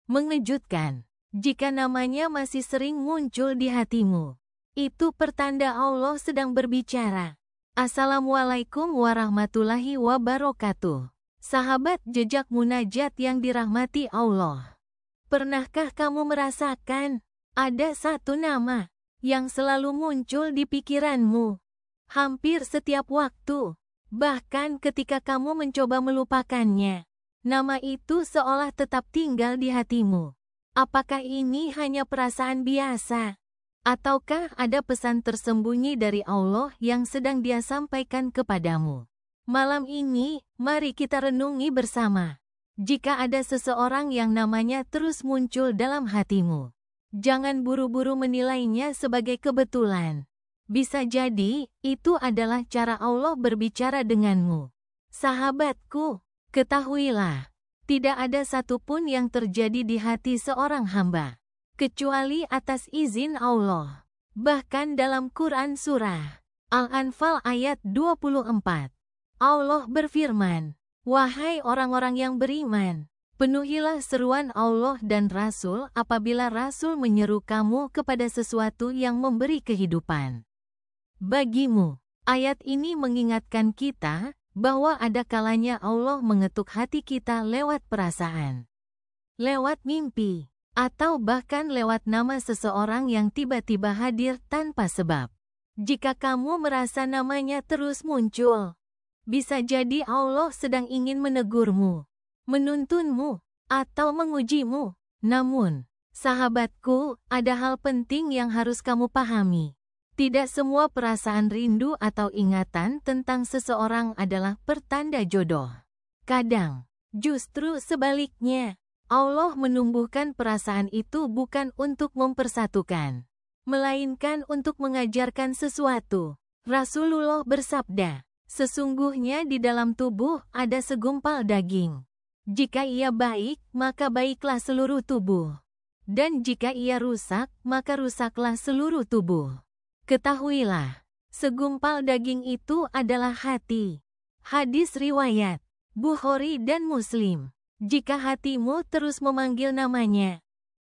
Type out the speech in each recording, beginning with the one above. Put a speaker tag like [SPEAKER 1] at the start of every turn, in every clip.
[SPEAKER 1] Mengejutkan. Jika namanya masih sering muncul di hatimu, itu pertanda Allah sedang berbicara. Assalamualaikum warahmatullahi wabarakatuh. Sahabat jejak munajat yang dirahmati Allah. Pernahkah kamu merasakan ada satu nama yang selalu muncul di pikiranmu hampir setiap waktu, bahkan ketika kamu mencoba melupakannya, nama itu seolah tetap tinggal di hatimu? Apakah ini hanya perasaan biasa? Ataukah ada pesan tersembunyi dari Allah yang sedang Dia sampaikan kepadamu? Malam ini, mari kita renungi bersama. Jika ada seseorang yang namanya terus muncul dalam hatimu, jangan buru-buru menilainya sebagai kebetulan. Bisa jadi, itu adalah cara Allah berbicara denganmu. Sahabatku, ketahuilah, tidak ada satupun yang terjadi di hati seorang hamba, kecuali atas izin Allah. Bahkan dalam Quran Surah Al-Anfal ayat 24, Allah berfirman, "Wahai orang-orang yang beriman, penuhilah seruan Allah dan Rasul apabila Rasul menyeru kamu kepada sesuatu yang memberi kehidupan bagimu." Ayat ini mengingatkan kita bahwa ada kalanya Allah mengetuk hati kita lewat perasaan, lewat mimpi, atau bahkan lewat nama seseorang yang tiba-tiba hadir tanpa sebab. Jika kamu merasa namanya terus muncul, bisa jadi Allah sedang ingin menegurmu, menuntunmu, atau mengujimu. Namun, sahabatku, ada hal penting yang harus kamu pahami. Tidak semua perasaan rindu atau ingatan tentang seseorang adalah pertanda jodoh. Kadang, justru sebaliknya, Allah menumbuhkan perasaan itu bukan untuk mempersatukan, melainkan untuk mengajarkan sesuatu. Rasulullah bersabda, "Sesungguhnya di dalam tubuh ada segumpal daging. Jika ia baik, maka baiklah seluruh tubuh. Dan jika ia rusak, maka rusaklah seluruh tubuh. Ketahuilah, segumpal daging itu adalah hati." Hadis riwayat Bukhari dan Muslim. Jika hatimu terus memanggil namanya,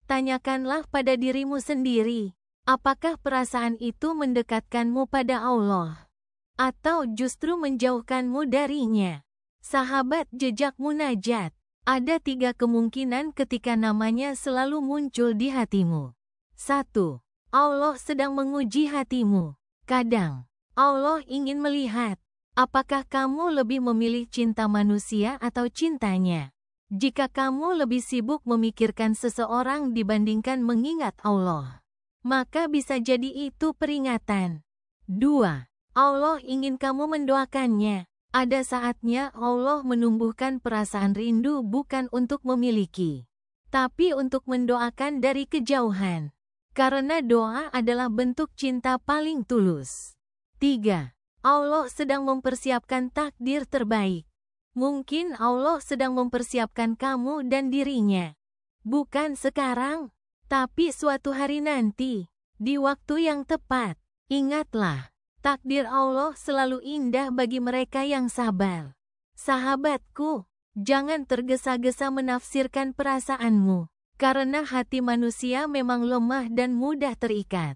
[SPEAKER 1] tanyakanlah pada dirimu sendiri, apakah perasaan itu mendekatkanmu pada Allah, atau justru menjauhkanmu darinya? Sahabat jejak munajat, ada 3 kemungkinan ketika namanya selalu muncul di hatimu. 1. Allah sedang menguji hatimu. Kadang, Allah ingin melihat, apakah kamu lebih memilih cinta manusia atau cintanya. Jika kamu lebih sibuk memikirkan seseorang dibandingkan mengingat Allah, maka bisa jadi itu peringatan. 2. Allah ingin kamu mendoakannya. Ada saatnya Allah menumbuhkan perasaan rindu bukan untuk memiliki, tapi untuk mendoakan dari kejauhan. Karena doa adalah bentuk cinta paling tulus. 3. Allah sedang mempersiapkan takdir terbaik. Mungkin Allah sedang mempersiapkan kamu dan dirinya, bukan sekarang, tapi suatu hari nanti, di waktu yang tepat. Ingatlah, takdir Allah selalu indah bagi mereka yang sabar. Sahabatku, jangan tergesa-gesa menafsirkan perasaanmu, karena hati manusia memang lemah dan mudah terikat.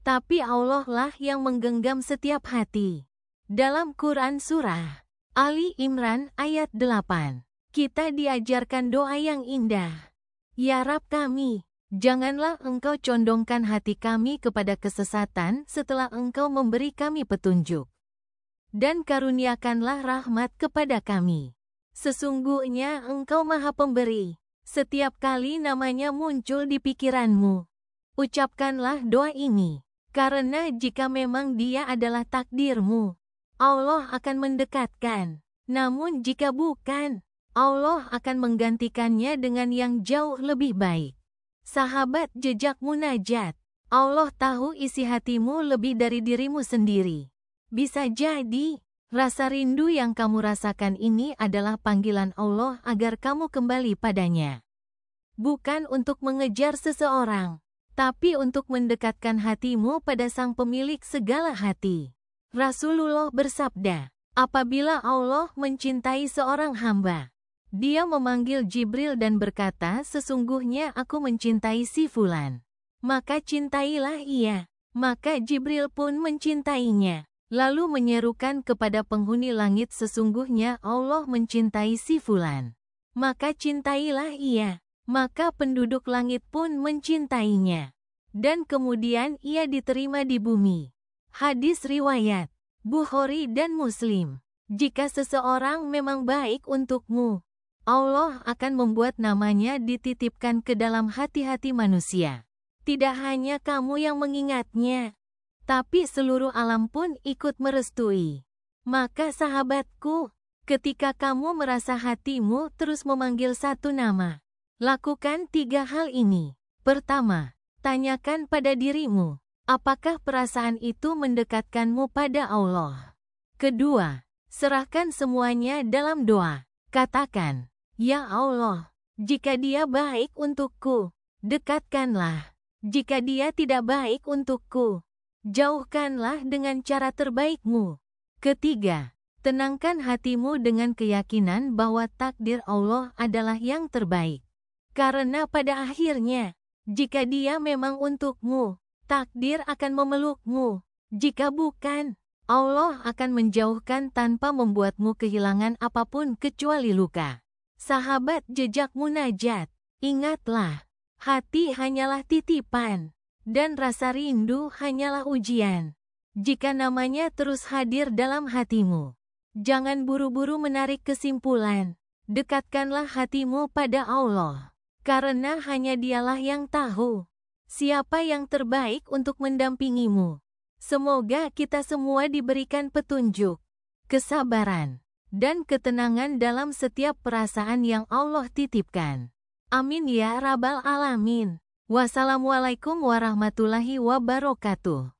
[SPEAKER 1] Tapi Allah lah yang menggenggam setiap hati. Dalam Quran Surah Ali Imran ayat 8, kita diajarkan doa yang indah. Ya Rabb kami, janganlah Engkau condongkan hati kami kepada kesesatan setelah Engkau memberi kami petunjuk. Dan karuniakanlah rahmat kepada kami. Sesungguhnya Engkau Maha Pemberi. Setiap kali namanya muncul di pikiranmu, ucapkanlah doa ini, karena jika memang dia adalah takdirmu, Allah akan mendekatkan. Namun jika bukan, Allah akan menggantikannya dengan yang jauh lebih baik. Sahabat jejak munajat, Allah tahu isi hatimu lebih dari dirimu sendiri. Bisa jadi, rasa rindu yang kamu rasakan ini adalah panggilan Allah agar kamu kembali padanya. Bukan untuk mengejar seseorang, tapi untuk mendekatkan hatimu pada Sang Pemilik segala hati. Rasulullah bersabda, apabila Allah mencintai seorang hamba, Dia memanggil Jibril dan berkata, sesungguhnya aku mencintai si Fulan. Maka cintailah ia. Maka Jibril pun mencintainya. Lalu menyerukan kepada penghuni langit, sesungguhnya Allah mencintai si Fulan. Maka cintailah ia. Maka penduduk langit pun mencintainya. Dan kemudian ia diterima di bumi. Hadis riwayat Bukhari dan Muslim. Jika seseorang memang baik untukmu, Allah akan membuat namanya dititipkan ke dalam hati-hati manusia. Tidak hanya kamu yang mengingatnya, tapi seluruh alam pun ikut merestui. Maka sahabatku, ketika kamu merasa hatimu terus memanggil satu nama, lakukan 3 hal ini. Pertama, tanyakan pada dirimu, apakah perasaan itu mendekatkanmu pada Allah? Kedua, serahkan semuanya dalam doa. Katakan, ya Allah, jika dia baik untukku, dekatkanlah. Jika dia tidak baik untukku, jauhkanlah dengan cara terbaikmu. Ketiga, tenangkan hatimu dengan keyakinan bahwa takdir Allah adalah yang terbaik. Karena pada akhirnya, jika dia memang untukmu, takdir akan memelukmu. Jika bukan, Allah akan menjauhkan tanpa membuatmu kehilangan apapun kecuali luka. Sahabat jejak munajat, ingatlah, hati hanyalah titipan, dan rasa rindu hanyalah ujian. Jika namanya terus hadir dalam hatimu, jangan buru-buru menarik kesimpulan. Dekatkanlah hatimu pada Allah, karena hanya Dialah yang tahu siapa yang terbaik untuk mendampingimu. Semoga kita semua diberikan petunjuk, kesabaran, dan ketenangan dalam setiap perasaan yang Allah titipkan. Amin ya rabbal alamin. Wassalamualaikum warahmatullahi wabarakatuh.